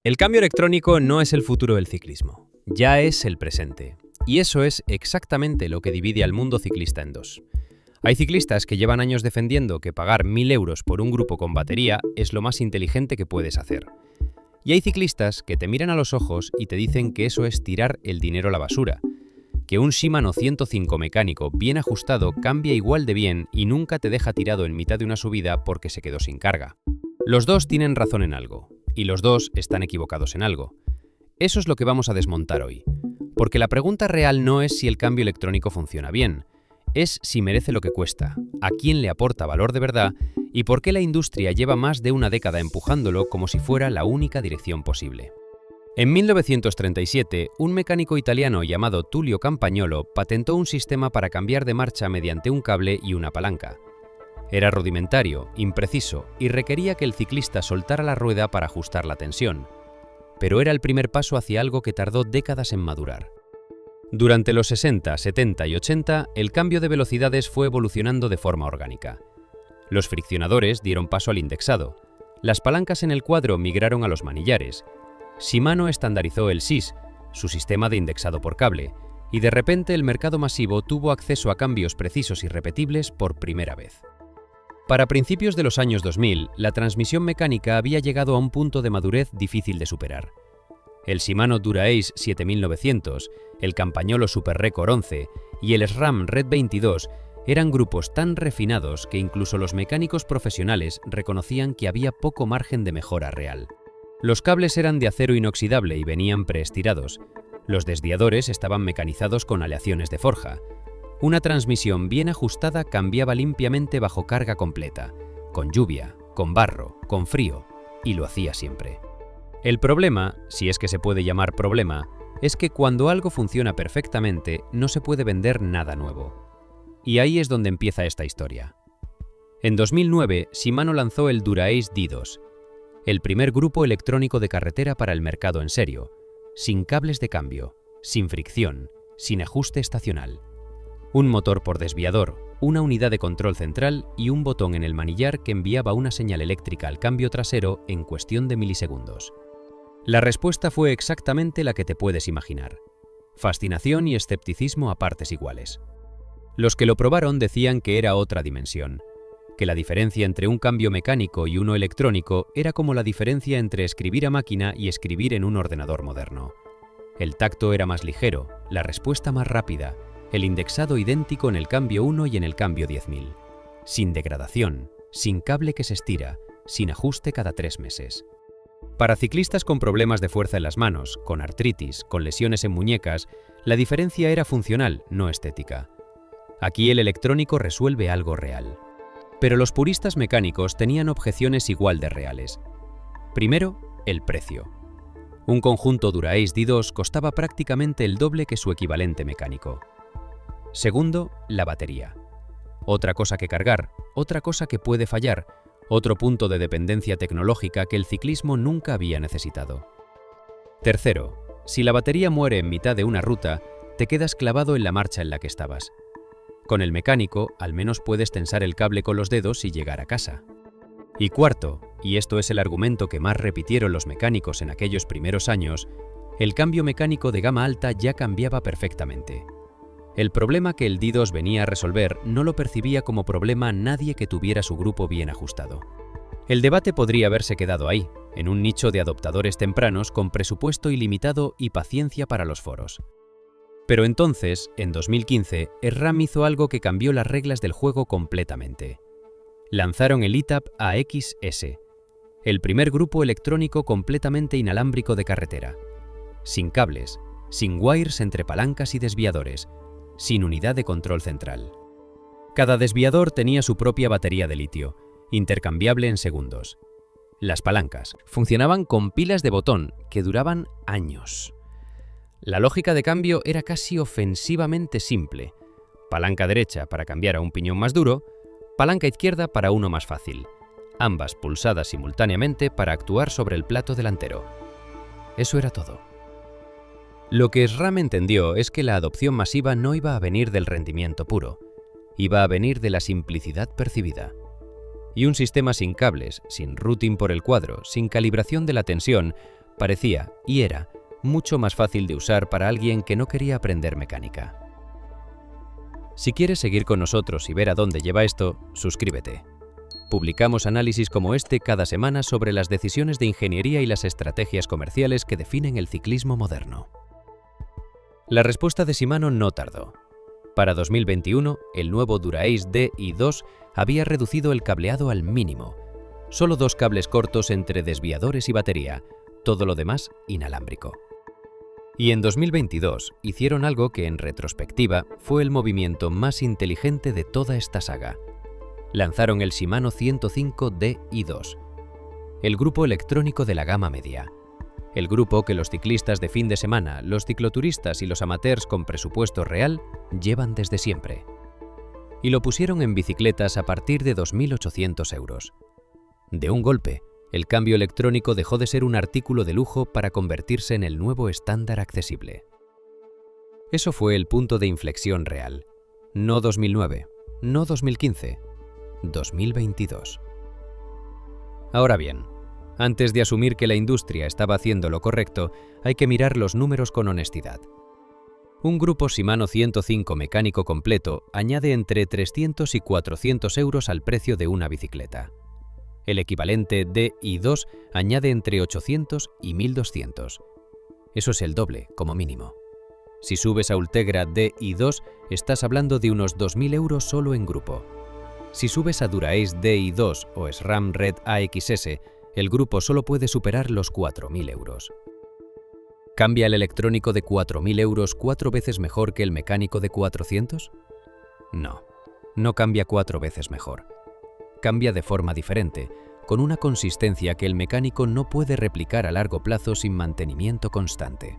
El cambio electrónico no es el futuro del ciclismo, ya es el presente. Y eso es exactamente lo que divide al mundo ciclista en dos. Hay ciclistas que llevan años defendiendo que pagar 1.000 euros por un grupo con batería es lo más inteligente que puedes hacer. Y hay ciclistas que te miran a los ojos y te dicen que eso es tirar el dinero a la basura, que un Shimano 105 mecánico bien ajustado cambia igual de bien y nunca te deja tirado en mitad de una subida porque se quedó sin carga. Los dos tienen razón en algo, y los dos están equivocados en algo. Eso es lo que vamos a desmontar hoy. Porque la pregunta real no es si el cambio electrónico funciona bien, es si merece lo que cuesta, a quién le aporta valor de verdad y por qué la industria lleva más de una década empujándolo como si fuera la única dirección posible. En 1937, un mecánico italiano llamado Tullio Campagnolo patentó un sistema para cambiar de marcha mediante un cable y una palanca. Era rudimentario, impreciso y requería que el ciclista soltara la rueda para ajustar la tensión. Pero era el primer paso hacia algo que tardó décadas en madurar. Durante los 60, 70 y 80, el cambio de velocidades fue evolucionando de forma orgánica. Los friccionadores dieron paso al indexado. Las palancas en el cuadro migraron a los manillares. Shimano estandarizó el SIS, su sistema de indexado por cable, y de repente el mercado masivo tuvo acceso a cambios precisos y repetibles por primera vez. Para principios de los años 2000, la transmisión mecánica había llegado a un punto de madurez difícil de superar. El Shimano Dura-Ace 7900, el Campagnolo Super Record 11 y el SRAM Red 22 eran grupos tan refinados que incluso los mecánicos profesionales reconocían que había poco margen de mejora real. Los cables eran de acero inoxidable y venían preestirados. Los desviadores estaban mecanizados con aleaciones de forja. Una transmisión bien ajustada cambiaba limpiamente bajo carga completa, con lluvia, con barro, con frío, y lo hacía siempre. El problema, si es que se puede llamar problema, es que cuando algo funciona perfectamente no se puede vender nada nuevo. Y ahí es donde empieza esta historia. En 2009, Shimano lanzó el Dura-Ace D2, el primer grupo electrónico de carretera para el mercado en serio, sin cables de cambio, sin fricción, sin ajuste estacional. Un motor por desviador, una unidad de control central y un botón en el manillar que enviaba una señal eléctrica al cambio trasero en cuestión de milisegundos. La respuesta fue exactamente la que te puedes imaginar. Fascinación y escepticismo a partes iguales. Los que lo probaron decían que era otra dimensión, que la diferencia entre un cambio mecánico y uno electrónico era como la diferencia entre escribir a máquina y escribir en un ordenador moderno. El tacto era más ligero, la respuesta más rápida, el indexado idéntico en el cambio 1 y en el cambio 10.000, sin degradación, sin cable que se estira, sin ajuste cada 3 meses. Para ciclistas con problemas de fuerza en las manos, con artritis, con lesiones en muñecas, la diferencia era funcional, no estética. Aquí el electrónico resuelve algo real. Pero los puristas mecánicos tenían objeciones igual de reales. Primero, el precio. Un conjunto Dura-Ace D2 costaba prácticamente el doble que su equivalente mecánico. Segundo, la batería. Otra cosa que cargar, otra cosa que puede fallar, otro punto de dependencia tecnológica que el ciclismo nunca había necesitado. Tercero, si la batería muere en mitad de una ruta, te quedas clavado en la marcha en la que estabas. Con el mecánico, al menos puedes tensar el cable con los dedos y llegar a casa. Y cuarto, y esto es el argumento que más repitieron los mecánicos en aquellos primeros años, el cambio mecánico de gama alta ya cambiaba perfectamente. El problema que el D2 venía a resolver no lo percibía como problema nadie que tuviera su grupo bien ajustado. El debate podría haberse quedado ahí, en un nicho de adoptadores tempranos con presupuesto ilimitado y paciencia para los foros. Pero entonces, en 2015, SRAM hizo algo que cambió las reglas del juego completamente. Lanzaron el ETAP AXS, el primer grupo electrónico completamente inalámbrico de carretera. Sin cables, sin wires entre palancas y desviadores, sin unidad de control central. Cada desviador tenía su propia batería de litio, intercambiable en segundos. Las palancas funcionaban con pilas de botón que duraban años. La lógica de cambio era casi ofensivamente simple. Palanca derecha para cambiar a un piñón más duro, palanca izquierda para uno más fácil, ambas pulsadas simultáneamente para actuar sobre el plato delantero. Eso era todo. Lo que SRAM entendió es que la adopción masiva no iba a venir del rendimiento puro, iba a venir de la simplicidad percibida. Y un sistema sin cables, sin routing por el cuadro, sin calibración de la tensión, parecía, y era, mucho más fácil de usar para alguien que no quería aprender mecánica. Si quieres seguir con nosotros y ver a dónde lleva esto, suscríbete. Publicamos análisis como este cada semana sobre las decisiones de ingeniería y las estrategias comerciales que definen el ciclismo moderno. La respuesta de Shimano no tardó. Para 2021, el nuevo Dura-Ace Di2 había reducido el cableado al mínimo. Solo 2 cables cortos entre desviadores y batería, todo lo demás inalámbrico. Y en 2022 hicieron algo que en retrospectiva fue el movimiento más inteligente de toda esta saga. Lanzaron el Shimano 105 Di2, el grupo electrónico de la gama media. El grupo que los ciclistas de fin de semana, los cicloturistas y los amateurs con presupuesto real llevan desde siempre. Y lo pusieron en bicicletas a partir de 2.800 euros. De un golpe, el cambio electrónico dejó de ser un artículo de lujo para convertirse en el nuevo estándar accesible. Eso fue el punto de inflexión real. No 2009, no 2015, 2022. Ahora bien, antes de asumir que la industria estaba haciendo lo correcto, hay que mirar los números con honestidad. Un grupo Shimano 105 mecánico completo añade entre 300 y 400 euros al precio de una bicicleta. El equivalente Di2 añade entre 800 y 1.200. Eso es el doble, como mínimo. Si subes a Ultegra Di2, estás hablando de unos 2.000 euros solo en grupo. Si subes a Dura-Ace Di2 o SRAM Red AXS, el grupo solo puede superar los 4.000 euros. ¿Cambia el electrónico de 4.000 euros 4 veces mejor que el mecánico de 400? No, no cambia 4 veces mejor. Cambia de forma diferente, con una consistencia que el mecánico no puede replicar a largo plazo sin mantenimiento constante.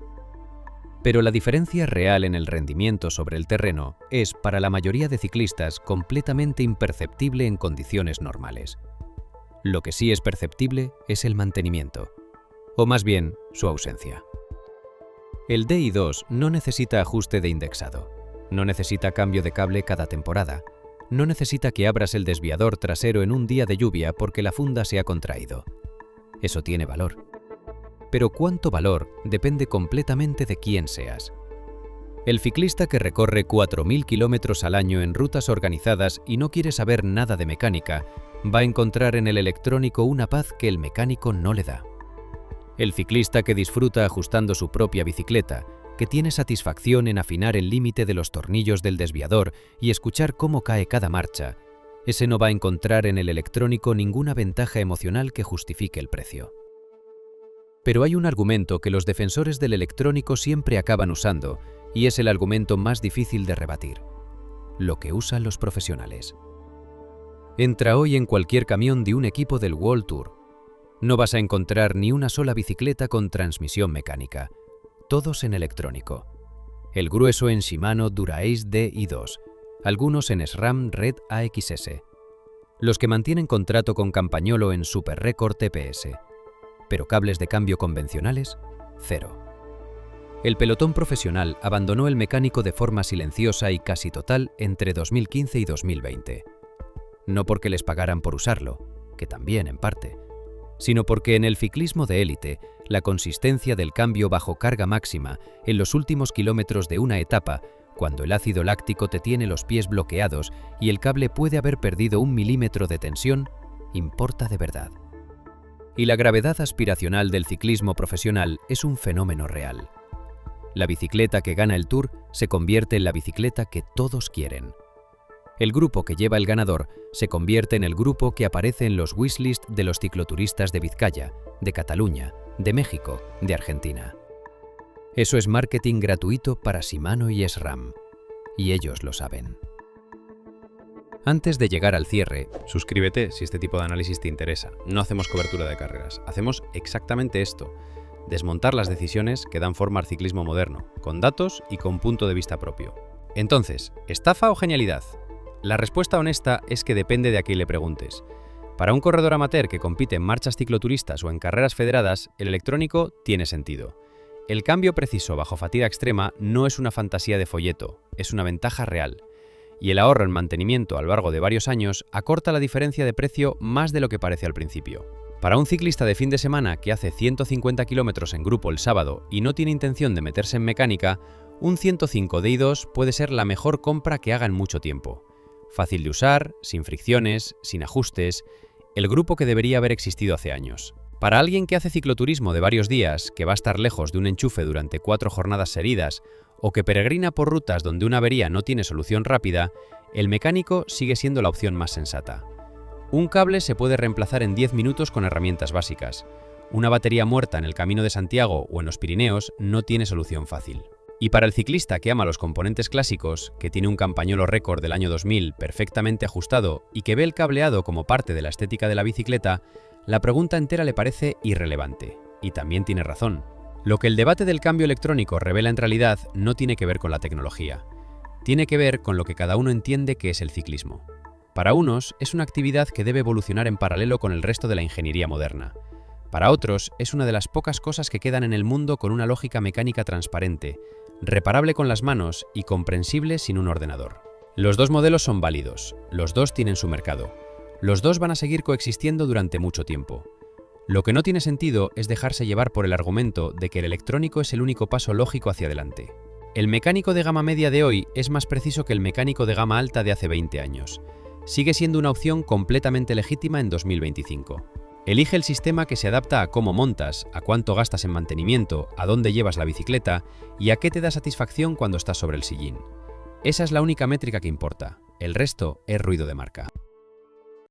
Pero la diferencia real en el rendimiento sobre el terreno es, para la mayoría de ciclistas, completamente imperceptible en condiciones normales. Lo que sí es perceptible es el mantenimiento, o más bien, su ausencia. El Di2 no necesita ajuste de indexado, no necesita cambio de cable cada temporada, no necesita que abras el desviador trasero en un día de lluvia porque la funda se ha contraído. Eso tiene valor. Pero cuánto valor depende completamente de quién seas. El ciclista que recorre 4.000 kilómetros al año en rutas organizadas y no quiere saber nada de mecánica, va a encontrar en el electrónico una paz que el mecánico no le da. El ciclista que disfruta ajustando su propia bicicleta, que tiene satisfacción en afinar el límite de los tornillos del desviador y escuchar cómo cae cada marcha, ese no va a encontrar en el electrónico ninguna ventaja emocional que justifique el precio. Pero hay un argumento que los defensores del electrónico siempre acaban usando, y es el argumento más difícil de rebatir: lo que usan los profesionales. Entra hoy en cualquier camión de un equipo del World Tour. No vas a encontrar ni una sola bicicleta con transmisión mecánica, todos en electrónico. El grueso en Shimano Dura-Ace Di2, algunos en SRAM Red AXS. Los que mantienen contrato con Campagnolo en Super Record TPS. Pero cables de cambio convencionales, cero. El pelotón profesional abandonó el mecánico de forma silenciosa y casi total entre 2015 y 2020. No porque les pagaran por usarlo, que también en parte, sino porque en el ciclismo de élite, la consistencia del cambio bajo carga máxima en los últimos kilómetros de una etapa, cuando el ácido láctico te tiene los pies bloqueados y el cable puede haber perdido 1 milímetro de tensión, importa de verdad. Y la gravedad aspiracional del ciclismo profesional es un fenómeno real. La bicicleta que gana el Tour se convierte en la bicicleta que todos quieren. El grupo que lleva el ganador se convierte en el grupo que aparece en los wishlist de los cicloturistas de Vizcaya, de Cataluña, de México, de Argentina. Eso es marketing gratuito para Shimano y SRAM, y ellos lo saben. Antes de llegar al cierre, suscríbete si este tipo de análisis te interesa. No hacemos cobertura de carreras, hacemos exactamente esto: desmontar las decisiones que dan forma al ciclismo moderno, con datos y con punto de vista propio. Entonces, ¿estafa o genialidad? La respuesta honesta es que depende de a quién le preguntes. Para un corredor amateur que compite en marchas cicloturistas o en carreras federadas, el electrónico tiene sentido. El cambio preciso bajo fatiga extrema no es una fantasía de folleto, es una ventaja real. Y el ahorro en mantenimiento a lo largo de varios años acorta la diferencia de precio más de lo que parece al principio. Para un ciclista de fin de semana que hace 150 kilómetros en grupo el sábado y no tiene intención de meterse en mecánica, un 105 Di2 puede ser la mejor compra que haga en mucho tiempo. Fácil de usar, sin fricciones, sin ajustes, el grupo que debería haber existido hace años. Para alguien que hace cicloturismo de varios días, que va a estar lejos de un enchufe durante 4 jornadas seguidas, o que peregrina por rutas donde una avería no tiene solución rápida, el mecánico sigue siendo la opción más sensata. Un cable se puede reemplazar en 10 minutos con herramientas básicas. Una batería muerta en el Camino de Santiago o en los Pirineos no tiene solución fácil. Y para el ciclista que ama los componentes clásicos, que tiene un campañolo récord del año 2000 perfectamente ajustado y que ve el cableado como parte de la estética de la bicicleta, la pregunta entera le parece irrelevante. Y también tiene razón. Lo que el debate del cambio electrónico revela en realidad no tiene que ver con la tecnología. Tiene que ver con lo que cada uno entiende que es el ciclismo. Para unos, es una actividad que debe evolucionar en paralelo con el resto de la ingeniería moderna. Para otros, es una de las pocas cosas que quedan en el mundo con una lógica mecánica transparente, reparable con las manos y comprensible sin un ordenador. Los dos modelos son válidos, los dos tienen su mercado, los dos van a seguir coexistiendo durante mucho tiempo. Lo que no tiene sentido es dejarse llevar por el argumento de que el electrónico es el único paso lógico hacia adelante. El mecánico de gama media de hoy es más preciso que el mecánico de gama alta de hace 20 años. Sigue siendo una opción completamente legítima en 2025. Elige el sistema que se adapta a cómo montas, a cuánto gastas en mantenimiento, a dónde llevas la bicicleta y a qué te da satisfacción cuando estás sobre el sillín. Esa es la única métrica que importa. El resto es ruido de marca.